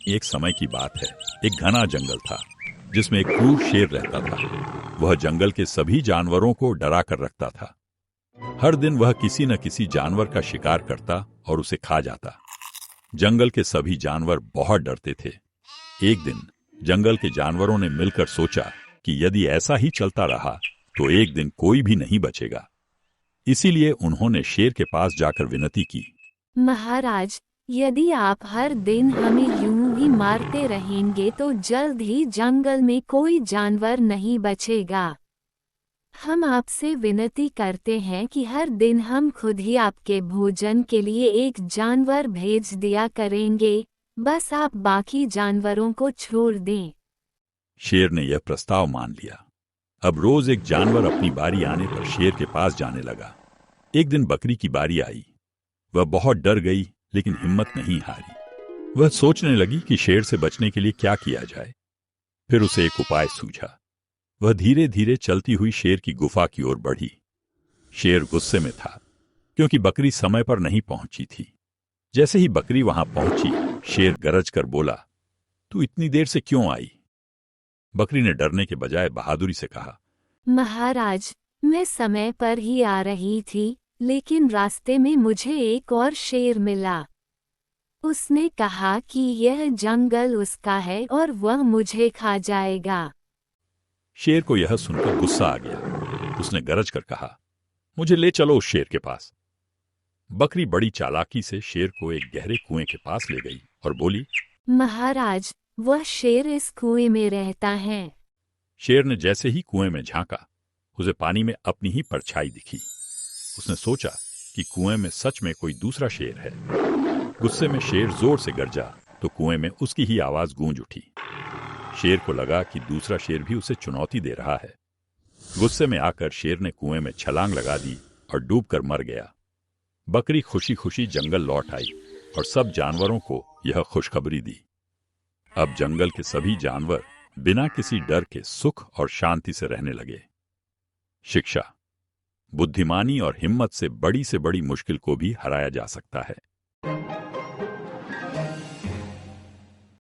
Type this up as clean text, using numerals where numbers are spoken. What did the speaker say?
एक समय की बात है। एक घना जंगल था जिसमें एक क्रूर शेर रहता था। वह जंगल के सभी जानवरों को डरा कर रखता था। हर दिन वह किसी न किसी जानवर का शिकार करता और उसे खा जाता। जंगल के सभी जानवर बहुत डरते थे। एक दिन जंगल के जानवरों ने मिलकर सोचा कि यदि ऐसा ही चलता रहा तो एक दिन कोई भी नहीं बचेगा। इसीलिए उन्होंने शेर के पास जाकर विनती की। महाराज, यदि आप हर दिन हमें यूं ही मारते रहेंगे तो जल्द ही जंगल में कोई जानवर नहीं बचेगा। हम आपसे विनती करते हैं कि हर दिन हम खुद ही आपके भोजन के लिए एक जानवर भेज दिया करेंगे, बस आप बाकी जानवरों को छोड़ दें। शेर ने यह प्रस्ताव मान लिया। अब रोज एक जानवर अपनी बारी आने पर शेर के पास जाने लगा। एक दिन बकरी की बारी आई। वह बहुत डर गई लेकिन हिम्मत नहीं हारी। वह सोचने लगी कि शेर से बचने के लिए क्या किया जाए। फिर उसे एक उपाय सूझा। वह धीरे धीरे चलती हुई शेर की गुफा की ओर बढ़ी। शेर गुस्से में था क्योंकि बकरी समय पर नहीं पहुंची थी। जैसे ही बकरी वहां पहुंची, शेर गरज कर बोला, तू इतनी देर से क्यों आई? बकरी ने डरने के बजाय बहादुरी से कहा, महाराज, मैं समय पर ही आ रही थी, लेकिन रास्ते में मुझे एक और शेर मिला। उसने कहा कि यह जंगल उसका है और वह मुझे खा जाएगा। शेर को यह सुनकर गुस्सा आ गया। उसने गरज कर कहा, मुझे ले चलो उस शेर के पास। बकरी बड़ी चालाकी से शेर को एक गहरे कुएं के पास ले गई और बोली, महाराज, वह शेर इस कुएं में रहता है। शेर ने जैसे ही कुएं में झांका, उसे पानी में अपनी ही परछाई दिखी। उसने सोचा कि कुएं में सच में कोई दूसरा शेर है। गुस्से में शेर जोर से गरजा तो कुएं में उसकी ही आवाज गूंज उठी। शेर को लगा कि दूसरा शेर भी उसे चुनौती दे रहा है। गुस्से में आकर शेर ने कुएं में छलांग लगा दी और डूबकर मर गया। बकरी खुशी खुशी जंगल लौट आई और सब जानवरों को यह खुशखबरी दी। अब जंगल के सभी जानवर बिना किसी डर के सुख और शांति से रहने लगे। शिक्षा: बुद्धिमानी और हिम्मत से बड़ी मुश्किल को भी हराया जा सकता है।